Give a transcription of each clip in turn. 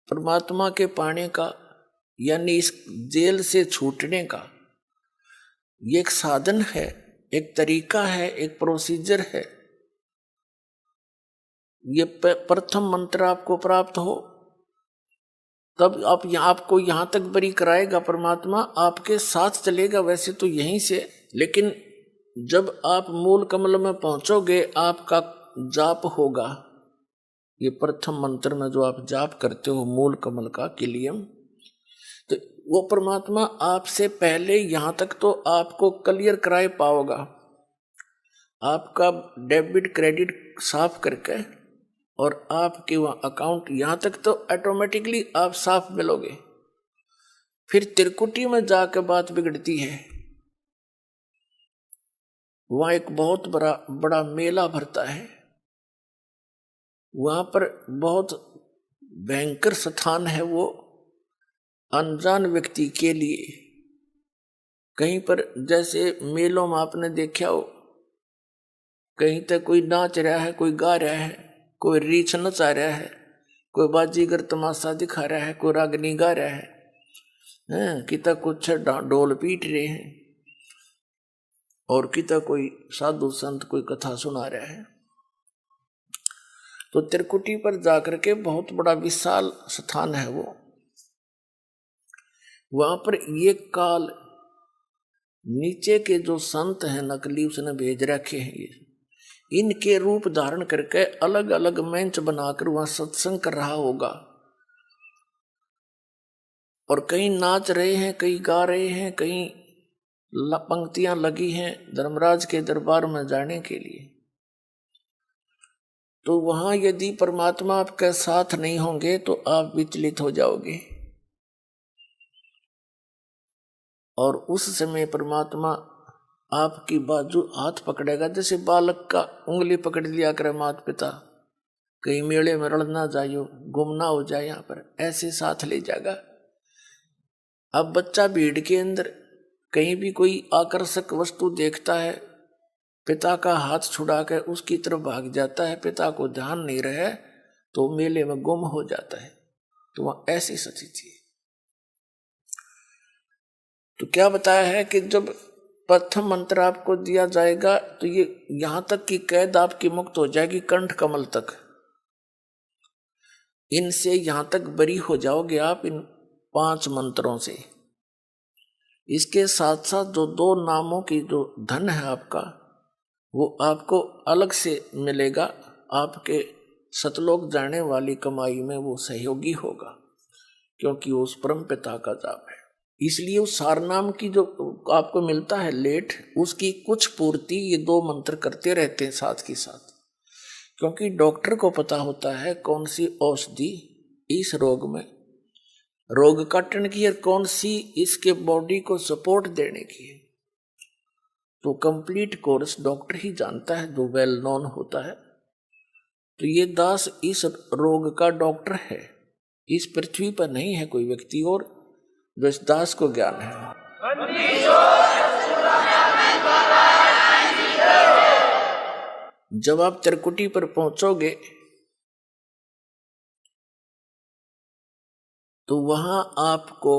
परमात्मा के पाने का, यानी इस जेल से छूटने का ये एक साधन है, एक तरीका है, एक प्रोसीजर है। ये प्रथम मंत्र आपको प्राप्त हो तब आपको यहां तक बरी कराएगा परमात्मा, आपके साथ चलेगा वैसे तो यहीं से, लेकिन जब आप मूल कमल में पहुंचोगे आपका जाप होगा। ये प्रथम मंत्र में जो आप जाप करते हो मूल कमल का किलियम, तो वो परमात्मा आपसे पहले यहां तक तो आपको क्लियर कराए पाओगा, आपका डेबिट क्रेडिट साफ करके, और आपके वहाँ अकाउंट यहां तक तो ऑटोमेटिकली आप साफ मिलोगे। फिर त्रिकुटी में जाकर बात बिगड़ती है। वहां एक बहुत बड़ा मेला भरता है, वहां पर बहुत भयंकर स्थान है वो अनजान व्यक्ति के लिए। कहीं पर जैसे मेलों में आपने देखा हो, कहीं तक कोई नाच रहा है, कोई गा रहा है, कोई रीछ नचा रहा है, कोई बाजीगर तमाशा दिखा रहा है, कोई रागनी गा रहा है, किता कुछ ढोल पीट रहे हैं, और किता कोई साधु संत कोई कथा सुना रहा है। तो त्रिकुटी पर जाकर के बहुत बड़ा विशाल स्थान है वो, वहां पर ये काल नीचे के जो संत हैं नकली उसने भेज रखे हैं, ये इनके रूप धारण करके अलग अलग मंच बनाकर वहां सत्संग कर रहा होगा, और कहीं नाच रहे हैं, कहीं गा रहे हैं, कहीं पंक्तियां लगी हैं धर्मराज के दरबार में जाने के लिए। तो वहां यदि परमात्मा आपके साथ नहीं होंगे तो आप विचलित हो जाओगे, और उस समय परमात्मा आपकी बाजू हाथ पकड़ेगा, जैसे बालक का उंगली पकड़ लिया करे माता पिता, कहीं मेले में रड़ ना जाइयो, गुम ना हो जाए, यहाँ पर ऐसे साथ ले जाएगा। अब बच्चा भीड़ के अंदर कहीं भी कोई आकर्षक वस्तु देखता है, पिता का हाथ छुड़ा कर उसकी तरफ भाग जाता है, पिता को ध्यान नहीं रहे तो मेले में गुम हो जाता है। तो वहां ऐसी स्थिति है। तो क्या बताया है कि जब प्रथम मंत्र आपको दिया जाएगा तो ये यहां तक की कैद आपकी मुक्त हो जाएगी, कंठ कमल तक, इनसे यहां तक बरी हो जाओगे आप इन 5 मंत्रों से। इसके साथ साथ जो 2 नामों की जो धन है आपका, वो आपको अलग से मिलेगा, आपके सतलोक जाने वाली कमाई में वो सहयोगी होगा, क्योंकि वो उस परम पिता का जाप है। इसलिए उस सारनाम की जो आपको मिलता है लेट, उसकी कुछ पूर्ति ये 2 मंत्र करते रहते हैं साथ के साथ, क्योंकि डॉक्टर को पता होता है कौन सी औषधि इस रोग में रोग काटने की और कौन सी इसके बॉडी को सपोर्ट देने की है। तो कंप्लीट कोर्स डॉक्टर ही जानता है जो वेल नोन होता है। तो ये दास इस रोग का डॉक्टर है, इस पृथ्वी पर नहीं है कोई व्यक्ति और जो इस दास को ज्ञान है। जब आप त्रिकुटी पर पहुंचोगे तो वहां आपको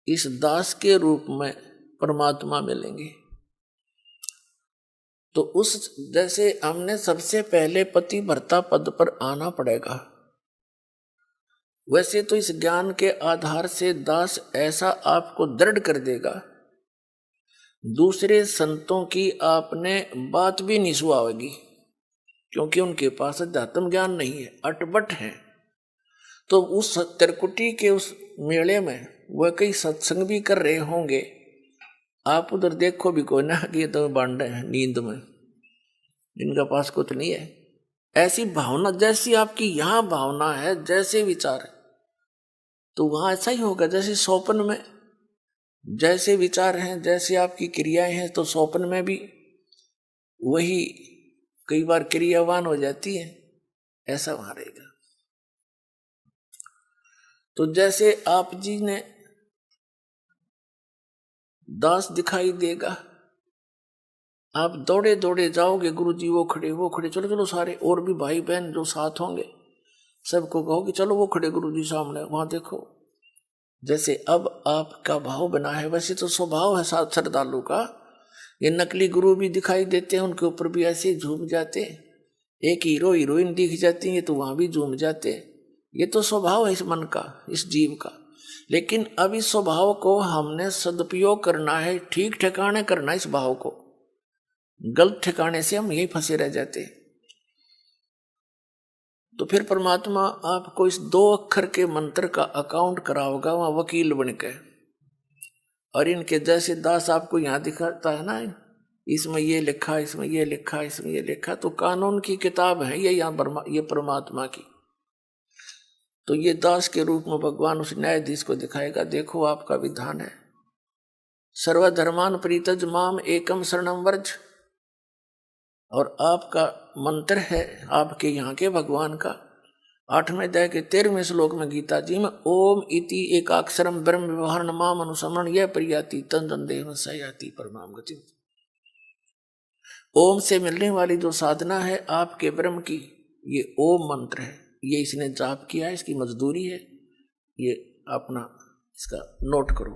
इस दास के रूप में परमात्मा मिलेंगे। तो उस जैसे हमने सबसे पहले पति भर्ता पद पर आना पड़ेगा, वैसे तो इस ज्ञान के आधार से दास ऐसा आपको दृढ़ कर देगा, दूसरे संतों की आपने बात भी नहीं सुहावेगी, क्योंकि उनके पास अध्यात्म ज्ञान नहीं है, अटपट है। तो उस त्रिकुटी के उस मेले में वह कई सत्संग भी कर रहे होंगे, आप उधर देखो भी कोई ना कि तो बांडे हैं नींद में, इनका पास कुछ नहीं है। ऐसी भावना जैसी आपकी यहाँ भावना है, जैसे विचार है, तो वहां ऐसा ही होगा। जैसे स्वप्न में जैसे विचार हैं, जैसे आपकी क्रियाएं हैं, तो स्वप्न में भी वही कई बार क्रियावान हो जाती है, ऐसा वहां रहेगा। तो जैसे आप जी ने दास दिखाई देगा, आप दौड़े दौड़े जाओगे, गुरु जी वो खड़े, चलो चलो सारे और भी भाई बहन जो साथ होंगे सबको कहो कि चलो वो खड़े गुरु जी सामने, वहां देखो। जैसे अब आपका भाव बना है वैसे तो स्वभाव है साथ श्रद्धालु का। ये नकली गुरु भी दिखाई देते हैं, उनके ऊपर भी ऐसे झूम जाते। एक हीरो हीरोइन दिख जाती है तो वहां भी झूम जाते। ये तो स्वभाव है इस मन का, इस जीव का। लेकिन अब इस स्वभाव को हमने सदुपयोग करना है, ठीक ठिकाने करना है इस भाव को। गलत ठिकाने से हम यही फंसे रह जाते। तो फिर परमात्मा आपको इस 2 अक्षर के मंत्र का अकाउंट कराओगा वहां वकील बनके। और इनके जैसे दास आपको यहां दिखाता है ना, इसमें ये लिखा, इसमें ये लिखा, इसमें ये लिखा, तो कानून की किताब है ये यहाँ ये परमात्मा की। तो ये दास के रूप में भगवान उस न्यायाधीश को दिखाएगा, देखो आपका विधान है, सर्वधर्मान परित्यज माम एकम शरणम व्रज। और आपका मंत्र है आपके यहाँ के भगवान का 8वें अध्याय के 13वें श्लोक में गीता जी में, ओम इति एकाक्षरम ब्रह्म व्यवहार माम अनुसमरण यह प्रियाति तन देव सयाति परमाम गति। ओम से मिलने वाली जो साधना है आपके ब्रह्म की, ये ओम मंत्र है। ये इसने जाप किया है, इसकी मजदूरी है, ये अपना इसका नोट करो।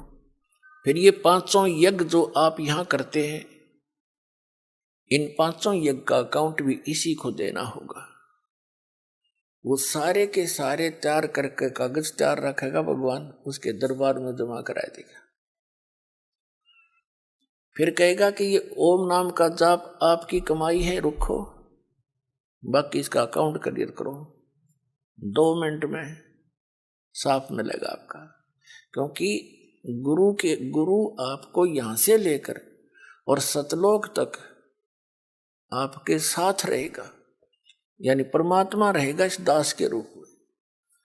फिर ये 5 यज्ञ जो आप यहाँ करते हैं, इन 5 यज्ञ का अकाउंट भी इसी को देना होगा। वो सारे के सारे तैयार करके कागज तैयार रखेगा भगवान, उसके दरबार में जमा करा देगा। फिर कहेगा कि ये ओम नाम का जाप आपकी कमाई है, रुको, बाकी इसका अकाउंट क्लियर करो। 2 मिनट में साफ मिलेगा आपका। क्योंकि गुरु आपको यहां से लेकर और सतलोक तक आपके साथ रहेगा, यानी परमात्मा रहेगा इस दास के रूप में।